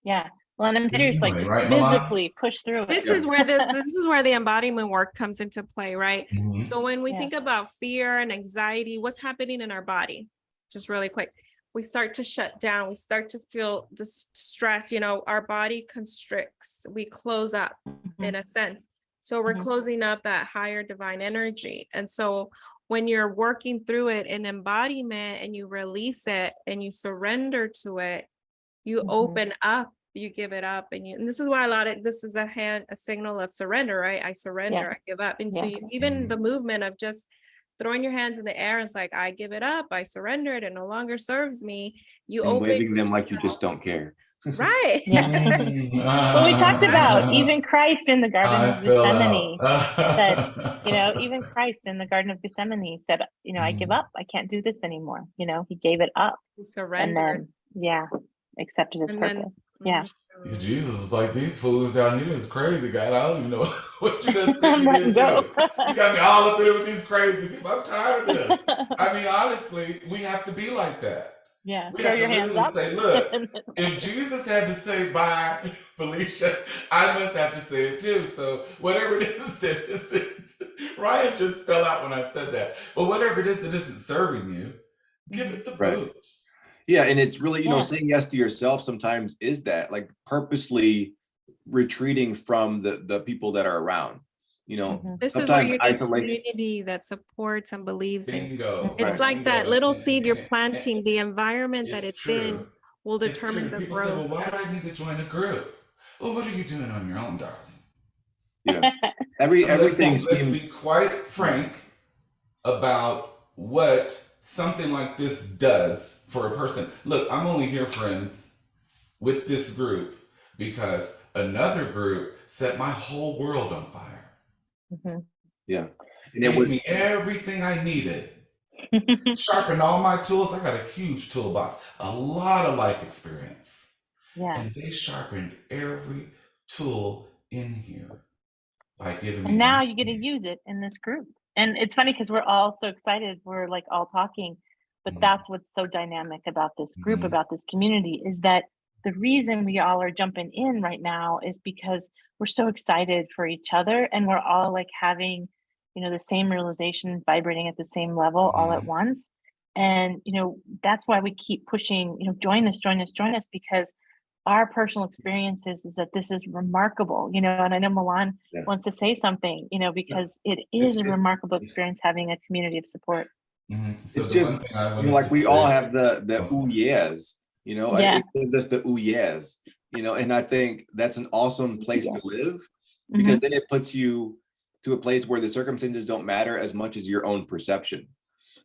Yeah. Well, and I'm serious, like, Anyway, right, Milan? physically push through it. This is where this is where the embodiment work comes into play, right? Mhm. So when we Yeah. think about fear and anxiety, what's happening in our body? Just really quick, we start to shut down. We start to feel distress. Our body constricts. We close up in a sense. So we're Mhm. closing up that higher divine energy. And so when you're working through it in embodiment and you release it and you surrender to it, you Mhm. open up, you give it up, and this is why this is a signal of surrender, right? I surrender, I give up. And so Yeah. even the movement of just throwing your hands in the air is like, I give it up, I surrender it, it no longer serves me. You And open waving them like you yourself- just don't care. right. Yeah. Well, we talked about even Christ in the Garden I of fell Gethsemane out. even Christ in the Garden of Gethsemane said, I give up. I can't do this anymore. He gave it up You and surrender. then, accepted his And then- purpose. Yeah. Jesus was like, these fools down here is crazy, God. I don't even know what you done sent I'm me letting here go. to. You got me all up in it with these crazy people. I'm tired of this. I mean, honestly, we have to be like that. Yeah, We throw have to your hands literally up. say, look, if Jesus had to say bye, Felicia, I must have to say it too. So whatever it is that isn't, Ryan just fell out when I said that. But whatever it is that isn't serving you, give it the Right. boot. Yeah, and it's really, Yeah. saying yes to yourself sometimes is that, like, purposely retreating from the people that are around. Mhm. This is where Sometimes you need isolation. community that supports and believes in. Bingo. It's Right. like that Bingo. little And- seed you're and- planting, the environment that it's it's in true. will It's determine true. the People say, growth. well, why do I need to join a group? Well, what are you doing on your own, darling? Yeah. And Everything let's seems. be quite frank about what something like this does for a person. Look, I'm only here, friends, with this group because another group set my whole world on fire. Mhm. Yeah. And it Gave was. me everything I needed. Sharpened all my tools. I got a huge toolbox, a lot of life experience. Yeah. And they sharpened every tool in here by giving me And now my you get to use it in this group. And it's funny because we're all so excited. We're like all talking, but Mhm. that's what's so dynamic about this group, Mhm. about this community, is that the reason we all are jumping in right now is because we're so excited for each other and we're all like having, the same realization vibrating at the same level all at Mhm. once. And, that's why we keep pushing, join us, join us, join us, because our personal experiences is that this is remarkable, and I know Milan Yeah. wants to say something, because it It's, is a it, remarkable experience having a community of support. So It's the one just, thing I wanted like, to we all say, have the also, ooh yes, Yeah. it gives us the ooh yes, and I think that's an awesome place to Yes. live, because then it puts you to a place where the circumstances don't matter as much as your own perception.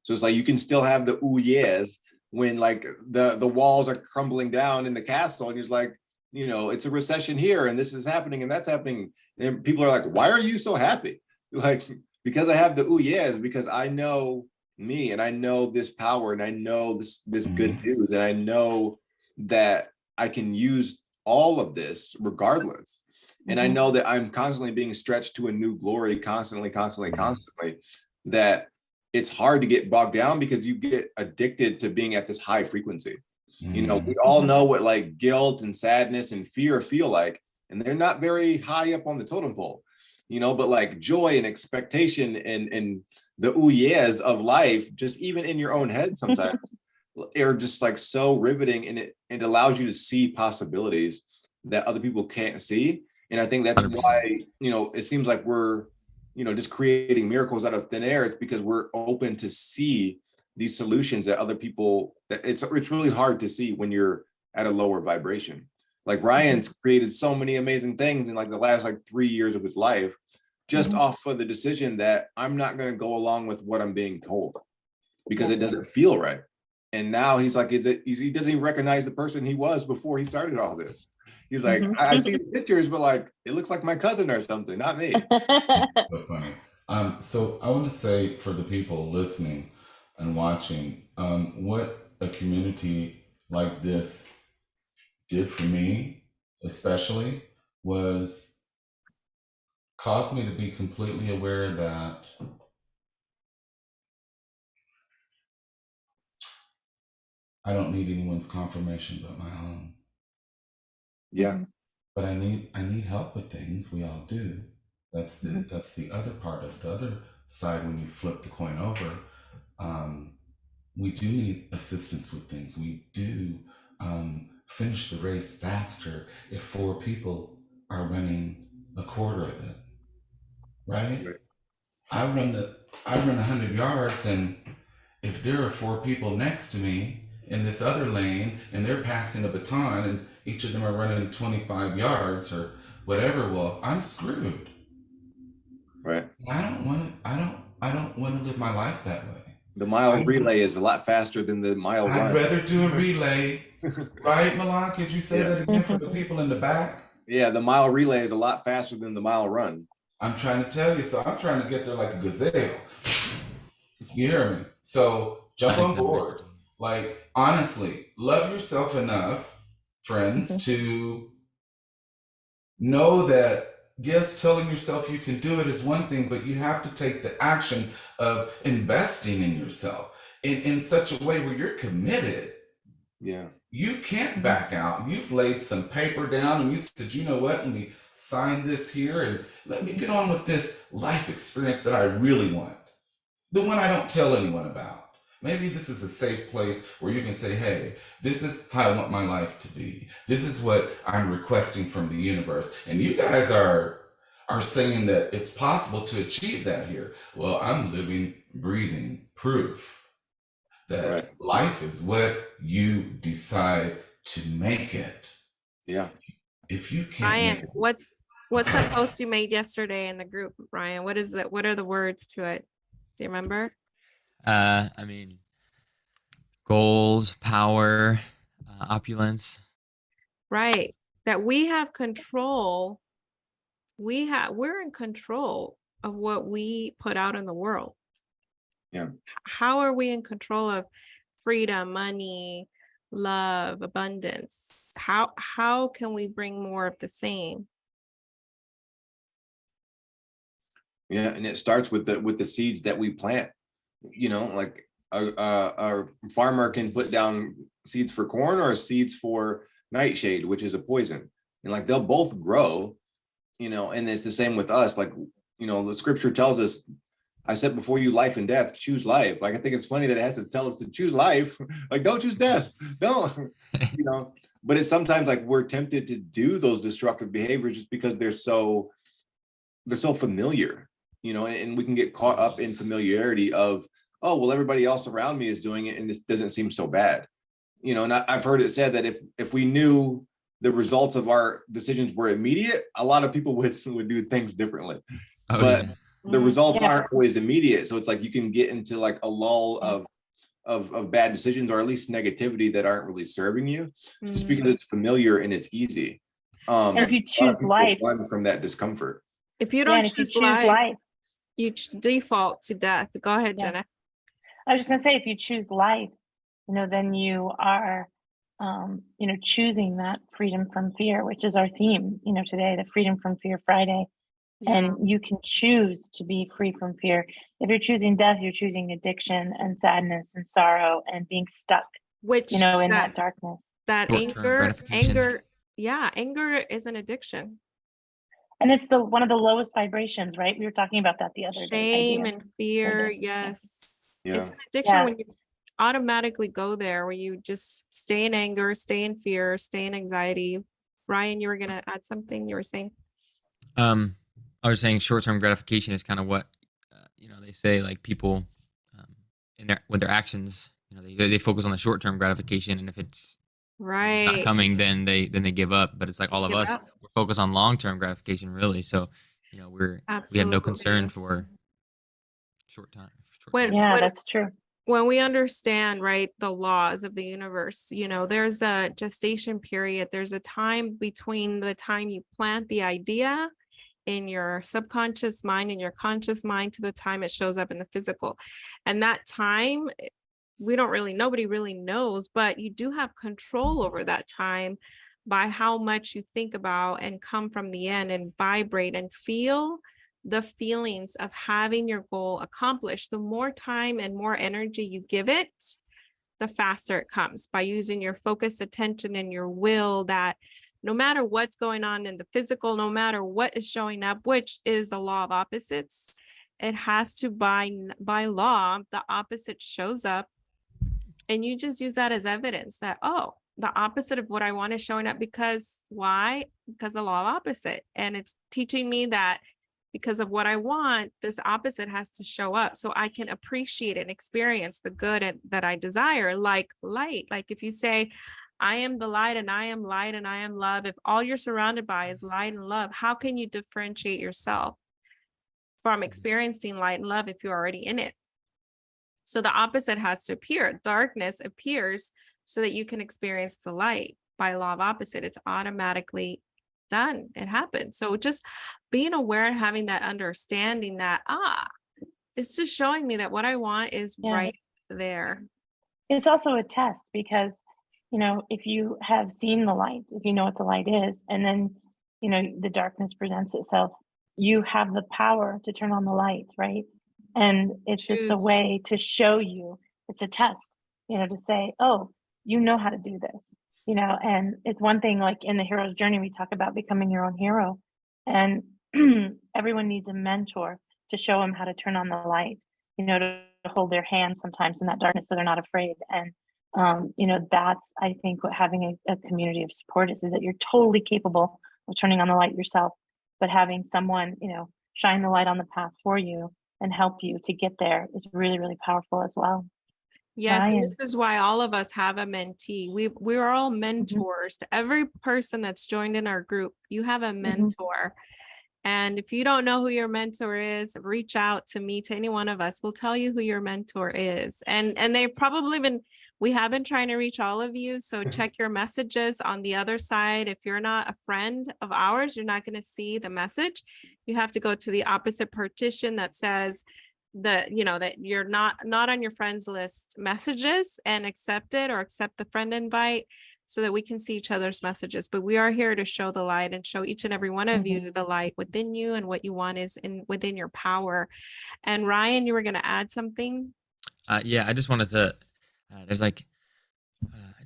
So it's like you can still have the ooh yes when, like, the walls are crumbling down in the castle, and you're just like, it's a recession here, and this is happening, and that's happening, and people are like, why are you so happy? Like, because I have the ooh yes, because I know me, and I know this power, and I know this good news, and I know that I can use all of this regardless. And I know that I'm constantly being stretched to a new glory, constantly, that it's hard to get bogged down because you get addicted to being at this high frequency. We all know what, like, guilt and sadness and fear feel like, and they're not very high up on the totem pole, but like joy and expectation and the ooh yes of life, just even in your own head sometimes, are just like so riveting, and it allows you to see possibilities that other people can't see. And I think that's 100%. why, it seems like we're, just creating miracles out of thin air. It's because we're open to see these solutions that other people, that it's really hard to see when you're at a lower vibration. Like, Ryan's created so many amazing things in, like, the last, like, 3 years of his life, just off of the decision that I'm not going to go along with what I'm being told because it doesn't feel right. And now he's like, he doesn't even recognize the person he was before he started all this. He's like, I see the pictures, but, like, it looks like my cousin or something, not me. so funny. So I want to say, for the people listening and watching, what a community like this did for me, especially, was caused me to be completely aware that I don't need anyone's confirmation but my own. Yeah. But I need help with things. We all do. That's the other part of the other side when you flip the coin over. We do need assistance with things. We do finish the race faster if 4 people are running a quarter of it. Right? I run 100 yards, and if there are 4 people next to me in this other lane and they're passing a baton and each of them are running 25 yards or whatever, well, I'm screwed. Right. I don't want to live my life that way. The mile relay is a lot faster than the mile run. I'd rather do a relay. Right, Milan? Could you say that again for the people in the back? Yeah, the mile relay is a lot faster than the mile run. I'm trying to tell you, so I'm trying to get there like a gazelle. You hear me? So jump on board. Like, honestly, love yourself enough, friends, to know that yes, telling yourself you can do it is one thing, but you have to take the action of investing in yourself in such a way where you're committed. Yeah. You can't back out. You've laid some paper down and you said, you know what, let me sign this here and let me get on with this life experience that I really want. The one I don't tell anyone about. Maybe this is a safe place where you can say, hey, this is how I want my life to be. This is what I'm requesting from the universe. And you guys are saying that it's possible to achieve that here. Well, I'm living, breathing proof that Right. life is what you decide to make it. Yeah. If you can't Ryan, make it, what's that post you made yesterday in the group, Ryan? What is that? What are the words to it? Do you remember? I mean, gold, power, opulence. Right. That we have control. We're in control of what we put out in the world. Yeah. How are we in control of freedom, money, love, abundance? How can we bring more of the same? Yeah, and it starts with the seeds that we plant. You know, like a farmer can put down seeds for corn or seeds for nightshade, which is a poison, and like they'll both grow. You know, and it's the same with us. Like, you know, the scripture tells us, I said before you life and death, choose life. Like, I think it's funny that it has to tell us to choose life. Like, don't choose death. Don't, you know, but it's sometimes like we're tempted to do those destructive behaviors just because they're so familiar, you know, and we can get caught up in familiarity of, oh, well, everybody else around me is doing it and this doesn't seem so bad. You know, and I've heard it said that if we knew the results of our decisions were immediate, a lot of people would do things differently. Oh, But yeah. the results Yeah. aren't always immediate. So it's like you can get into like a lull of bad decisions, or at least negativity that aren't really serving you, just because it's familiar and it's easy. And if you A lot of choose people life, run from that discomfort. If you yeah, don't and if you choose choose life, life, you default to death. Go ahead, Yeah. Jenna. I was just gonna say, if you choose life, you know, then you are, you know, choosing that freedom from fear, which is our theme, you know, today, the Freedom from Fear Friday. Yeah. And you can choose to be free from fear. If you're choosing death, you're choosing addiction and sadness and sorrow and being stuck, Which you know, in that that's- darkness. that Short-term gratification. anger is an addiction. And it's one of the lowest vibrations, right? We were talking about that the other day. Shame idea. and fear, Maybe. Yeah. yes. Yeah. It's an addiction Yeah. when you automatically go there, where you just stay in anger, stay in fear, stay in anxiety. Ryan, you were gonna add something you were saying? I was saying short-term gratification is kind of what you know, they say, like people with their actions, you know, they focus on the short-term gratification, and if it's not Right. coming, then they give up. But it's like all of Give us, up. we're focused on long-term gratification, really. So, you know, we have no concern Absolutely. for short-term. When- Yeah, What- that's true. When we understand, right, the laws of the universe, you know, there's a gestation period. There's a time between the time you plant the idea in your subconscious mind and your conscious mind to the time it shows up in the physical. And that time, nobody really knows, but you do have control over that time by how much you think about and come from the end and vibrate and feel the feelings of having your goal accomplished. The more time and more energy you give it, the faster it comes, by using your focused attention and your will, that no matter what's going on in the physical, no matter what is showing up, which is a law of opposites, it has to, by law, the opposite shows up. And you just use that as evidence that, oh, the opposite of what I want is showing up. Because why? Because the law of opposite. And it's teaching me that because of what I want, this opposite has to show up so I can appreciate and experience the good that I desire, like light. Like if you say, I am the light and I am light and I am love, if all you're surrounded by is light and love, how can you differentiate yourself from experiencing light and love if you're already in it? So the opposite has to appear. Darkness appears so that you can experience the light. By law of opposite, it's automatically done. It happens. So just being aware and having that understanding that, it's just showing me that what I want is Yeah. right there. It's also a test because, you know, if you have seen the light, if you know what the light is, and then you know, the darkness presents itself, you have the power to turn on the light, right? And it's a Choose. way to show you, it's a test, you know, to say, oh, you know how to do this, you know. And it's one thing, like in the hero's journey, we talk about becoming your own hero. And everyone needs a mentor to show them how to turn on the light, you know, to hold their hand sometimes in that darkness so they're not afraid. And you know, that's, I think, what having a community of support is that you're totally capable of turning on the light yourself, but having someone, you know, shine the light on the path for you and help you to get there is really, really powerful as well. Yes, and Ryan. this is why all of us have a mentee. We're all mentors to every person that's joined in our group. You have a mentor. And if you don't know who your mentor is, reach out to me, to any one of us. We'll tell you who your mentor is. And they've probably we have been trying to reach all of you. So check your messages on the other side. If you're not a friend of ours, you're not going to see the message. You have to go to the opposite partition that says that you're not on your friends list messages, and accept it, or accept the friend invite, so that we can see each other's messages. But we are here to show the light and show each and every one of you the light within you, and what you want is within your power. And Ryan, you were going to add something? Yeah, I just wanted to, I just want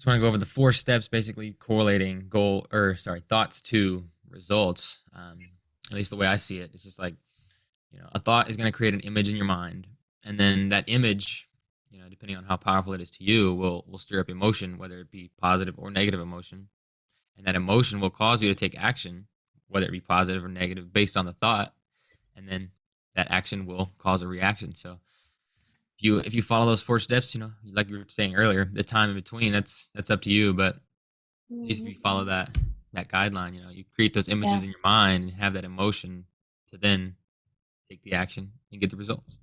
to go over the 4 steps, basically correlating thoughts to results. At least the way I see it, it's just like, you know, a thought is going to create an image in your mind, and then that image, you know, depending on how powerful it is to you, will stir up emotion, whether it be positive or negative emotion. And that emotion will cause you to take action, whether it be positive or negative, based on the thought. And then that action will cause a reaction. So if you follow those 4 steps, you know, like you were saying earlier, the time in between, that's up to you. But at least if you follow that guideline, you know, you create those images in your mind and have that emotion to then take the action and get the results.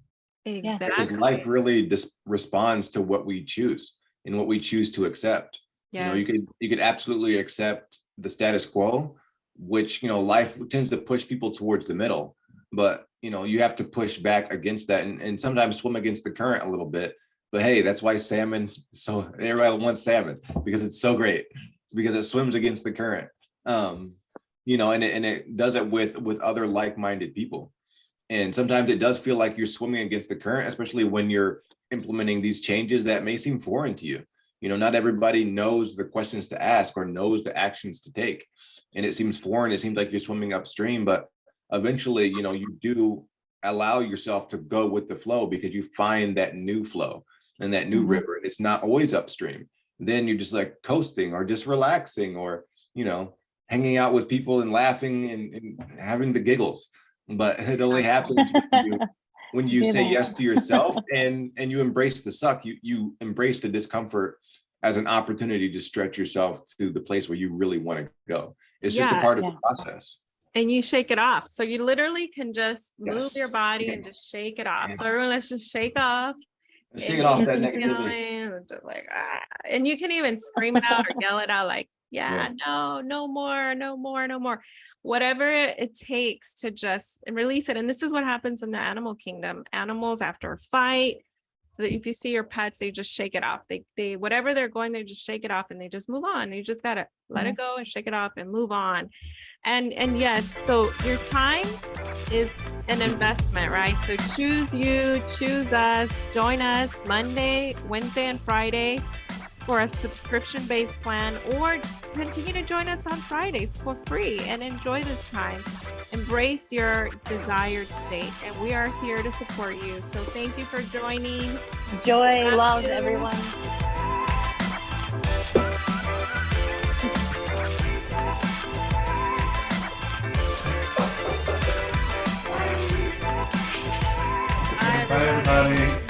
Exactly. Because life really responds to what we choose and what we choose to accept. Yes. You know, you could absolutely accept the status quo, which, you know, life tends to push people towards the middle, but, you know, you have to push back against that, and sometimes swim against the current a little bit. But hey, that's why salmon, so everybody wants salmon, because it's so great, because it swims against the current. You know, and it does it with other like-minded people. And sometimes it does feel like you're swimming against the current, especially when you're implementing these changes that may seem foreign to you. You know, not everybody knows the questions to ask or knows the actions to take. And it seems foreign. It seems like you're swimming upstream, but eventually, you know, you do allow yourself to go with the flow, because you find that new flow and that new river. And it's not always upstream. Then you're just like coasting or just relaxing, or, you know, hanging out with people and laughing and having the giggles. But it only happens when you say yes to yourself and you embrace the suck. You embrace the discomfort as an opportunity to stretch yourself to the place where you really want to go. It's just a part of the process. And you shake it off. So you literally can just move your body and just shake it off. So everyone, let's just shake off. Shake it off that negativity. Just like, and you can even scream it out or yell it out, like, no more. Whatever it takes to just release it. And this is what happens in the animal kingdom. Animals, after a fight, if you see your pets, they just shake it off. They whatever they're going, they just shake it off and they just move on. You just gotta let it go and shake it off and move on. And yes, so your time is an investment, right? So choose you, choose us, join us Monday, Wednesday, and Friday for a subscription-based plan, or continue to join us on Fridays for free and enjoy this time. Embrace your desired state, and we are here to support you. So thank you for joining. Joy, love, everyone. Bye, everybody.